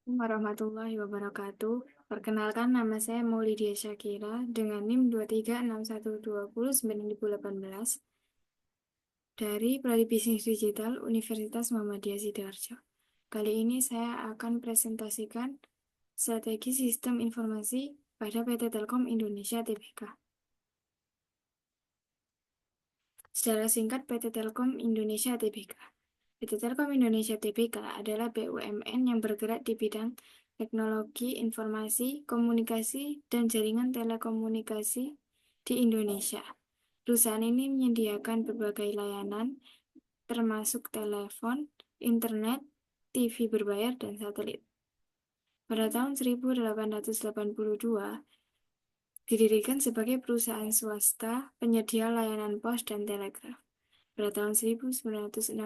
Warahmatullahi wabarakatuh. Perkenalkan, nama saya Maulidia Syakira dengan NIM 236120918 dari Prodi Bisnis Digital Universitas Muhammadiyah Sidoarjo. Kali ini saya akan presentasikan strategi sistem informasi pada PT Telkom Indonesia Tbk. Secara singkat, PT Telkom Indonesia Tbk. PT Telkom Indonesia Tbk adalah BUMN yang bergerak di bidang teknologi, informasi, komunikasi, dan jaringan telekomunikasi di Indonesia. Perusahaan ini menyediakan berbagai layanan, termasuk telepon, internet, TV berbayar, dan satelit. Pada tahun 1882, didirikan sebagai perusahaan swasta penyedia layanan pos dan telegraf. Pada tahun 1961,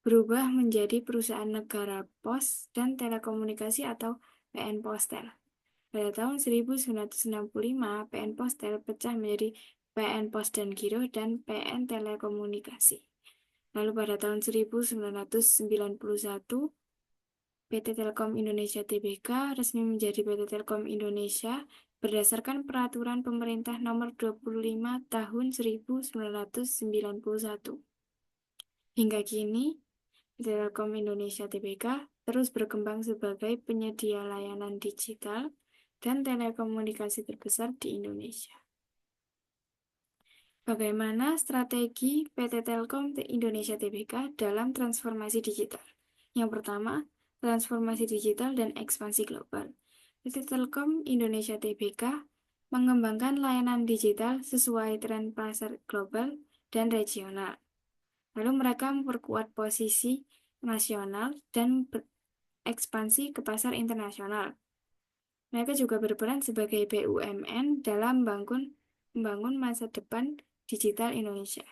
berubah menjadi Perusahaan Negara Pos dan Telekomunikasi atau PN Postel. Pada tahun 1965, PN Postel pecah menjadi PN Pos dan Giro dan PN Telekomunikasi. Lalu pada tahun 1991, PT Telkom Indonesia Tbk resmi menjadi PT Telkom Indonesia berdasarkan Peraturan Pemerintah Nomor 25 Tahun 1991. Hingga kini, Telkom Indonesia Tbk terus berkembang sebagai penyedia layanan digital dan telekomunikasi terbesar di Indonesia. Bagaimana strategi PT Telkom Indonesia Tbk dalam transformasi digital? Yang pertama, transformasi digital dan ekspansi global. PT Telkom Indonesia Tbk mengembangkan layanan digital sesuai tren pasar global dan regional. Lalu mereka memperkuat posisi nasional dan berekspansi ke pasar internasional. Mereka juga berperan sebagai BUMN dalam membangun masa depan digital Indonesia.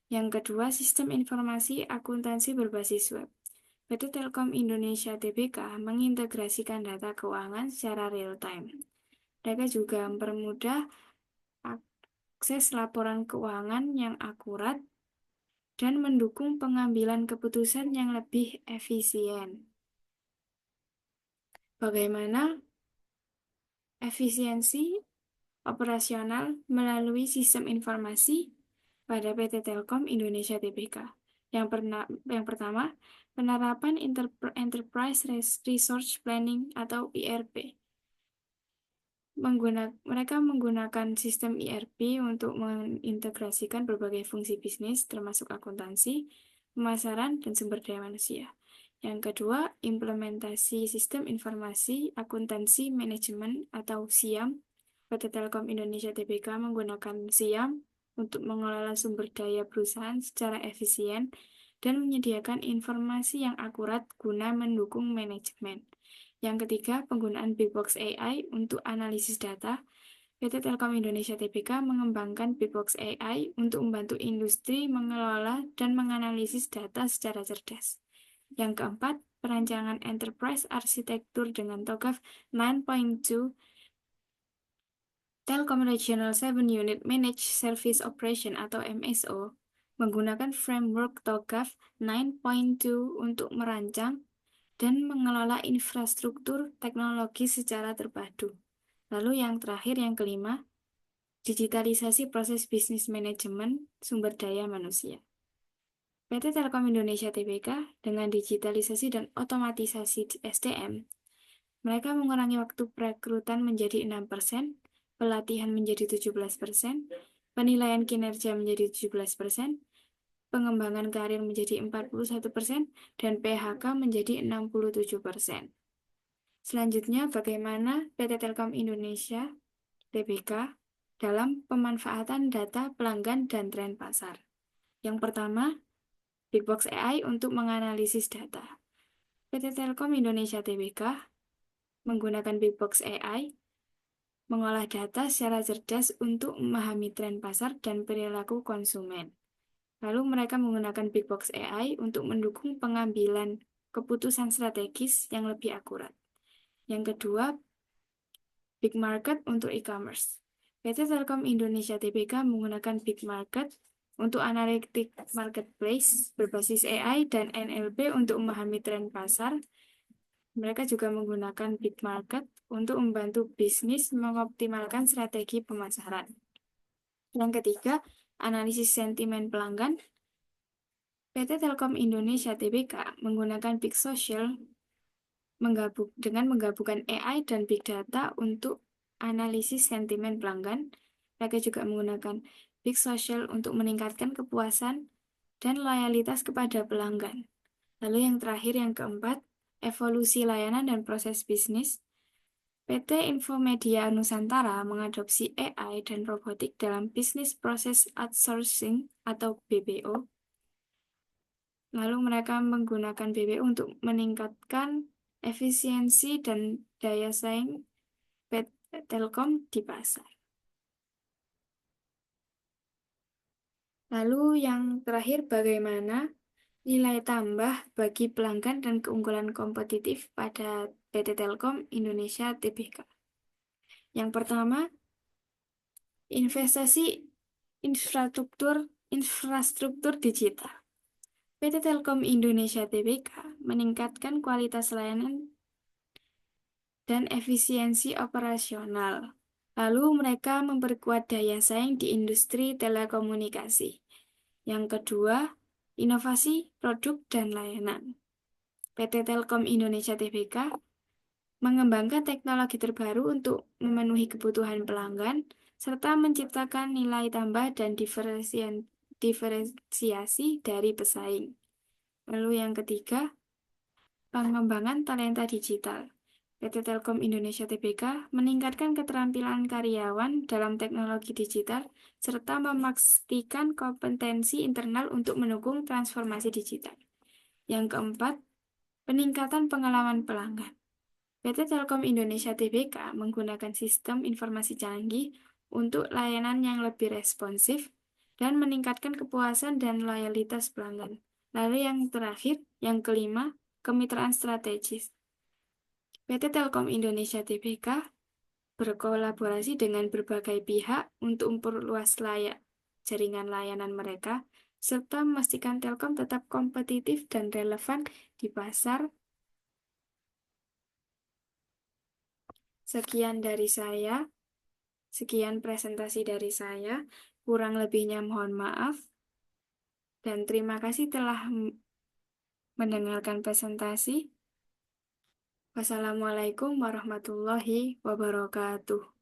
Yang kedua, sistem informasi akuntansi berbasis web. PT Telkom Indonesia Tbk mengintegrasikan data keuangan secara real-time. Mereka juga mempermudah akses laporan keuangan yang akurat dan mendukung pengambilan keputusan yang lebih efisien. Bagaimana efisiensi operasional melalui sistem informasi pada PT Telkom Indonesia Tbk? Yang pertama, penerapan Enterprise Resource Planning atau ERP. Mereka menggunakan sistem ERP untuk mengintegrasikan berbagai fungsi bisnis, termasuk akuntansi, pemasaran, dan sumber daya manusia. Yang kedua, implementasi sistem informasi akuntansi manajemen atau SIAM. PT Telkom Indonesia Tbk menggunakan SIAM untuk mengelola sumber daya perusahaan secara efisien dan menyediakan informasi yang akurat guna mendukung manajemen. Yang ketiga, penggunaan Big Box AI untuk analisis data. PT Telkom Indonesia Tbk mengembangkan Big Box AI untuk membantu industri mengelola dan menganalisis data secara cerdas. Yang keempat, perancangan enterprise arsitektur dengan TOGAF 9.2 Telkom Regional 7 Unit Managed Service Operation atau MSO menggunakan framework TOGAF 9.2 untuk merancang dan mengelola infrastruktur teknologi secara terpadu. Lalu yang terakhir, yang kelima, digitalisasi proses bisnis manajemen sumber daya manusia. PT Telkom Indonesia Tbk dengan digitalisasi dan otomatisasi SDM, mereka mengurangi waktu perekrutan menjadi 6%, pelatihan menjadi 17%, penilaian kinerja menjadi 17%, pengembangan karir menjadi 41%, dan PHK menjadi 67%. Selanjutnya, bagaimana PT Telkom Indonesia Tbk dalam pemanfaatan data pelanggan dan tren pasar. Yang pertama, Big Box AI untuk menganalisis data. PT Telkom Indonesia Tbk menggunakan Big Box AI mengolah data secara cerdas untuk memahami tren pasar dan perilaku konsumen. Lalu mereka menggunakan Big Box AI untuk mendukung pengambilan keputusan strategis yang lebih akurat. Yang kedua, Big Market untuk e-commerce. PT Telkom Indonesia Tbk menggunakan Big Market untuk analitik marketplace berbasis AI dan NLP untuk memahami tren pasar Mereka juga menggunakan big market untuk membantu bisnis mengoptimalkan strategi pemasaran. Yang ketiga, analisis sentimen pelanggan. PT Telkom Indonesia Tbk menggunakan Big Social dengan menggabungkan AI dan Big Data untuk analisis sentimen pelanggan. Mereka juga menggunakan Big Social untuk meningkatkan kepuasan dan loyalitas kepada pelanggan. Lalu yang terakhir, yang keempat, evolusi layanan dan proses bisnis. PT Infomedia Nusantara mengadopsi AI dan robotik dalam bisnis proses outsourcing atau BPO. Lalu mereka menggunakan BPO untuk meningkatkan efisiensi dan daya saing PT Telkom di pasar. Lalu yang terakhir, bagaimana nilai tambah bagi pelanggan dan keunggulan kompetitif pada PT Telkom Indonesia Tbk. Yang pertama, investasi infrastruktur digital. PT Telkom Indonesia Tbk meningkatkan kualitas layanan dan efisiensi operasional. Lalu mereka memperkuat daya saing di industri telekomunikasi. Yang kedua, inovasi produk dan layanan. PT Telkom Indonesia Tbk mengembangkan teknologi terbaru untuk memenuhi kebutuhan pelanggan, serta menciptakan nilai tambah dan diferensiasi dari pesaing. Lalu yang ketiga, pengembangan talenta digital. PT Telkom Indonesia Tbk meningkatkan keterampilan karyawan dalam teknologi digital, serta memastikan kompetensi internal untuk mendukung transformasi digital. Yang keempat, peningkatan pengalaman pelanggan. PT Telkom Indonesia Tbk menggunakan sistem informasi canggih untuk layanan yang lebih responsif dan meningkatkan kepuasan dan loyalitas pelanggan. Lalu yang terakhir, yang kelima, kemitraan strategis. PT Telkom Indonesia Tbk berkolaborasi dengan berbagai pihak untuk memperluas jaringan layanan mereka, serta memastikan Telkom tetap kompetitif dan relevan di pasar. Sekian presentasi dari saya. Kurang lebihnya mohon maaf. Dan terima kasih telah mendengarkan presentasi. Wassalamualaikum warahmatullahi wabarakatuh.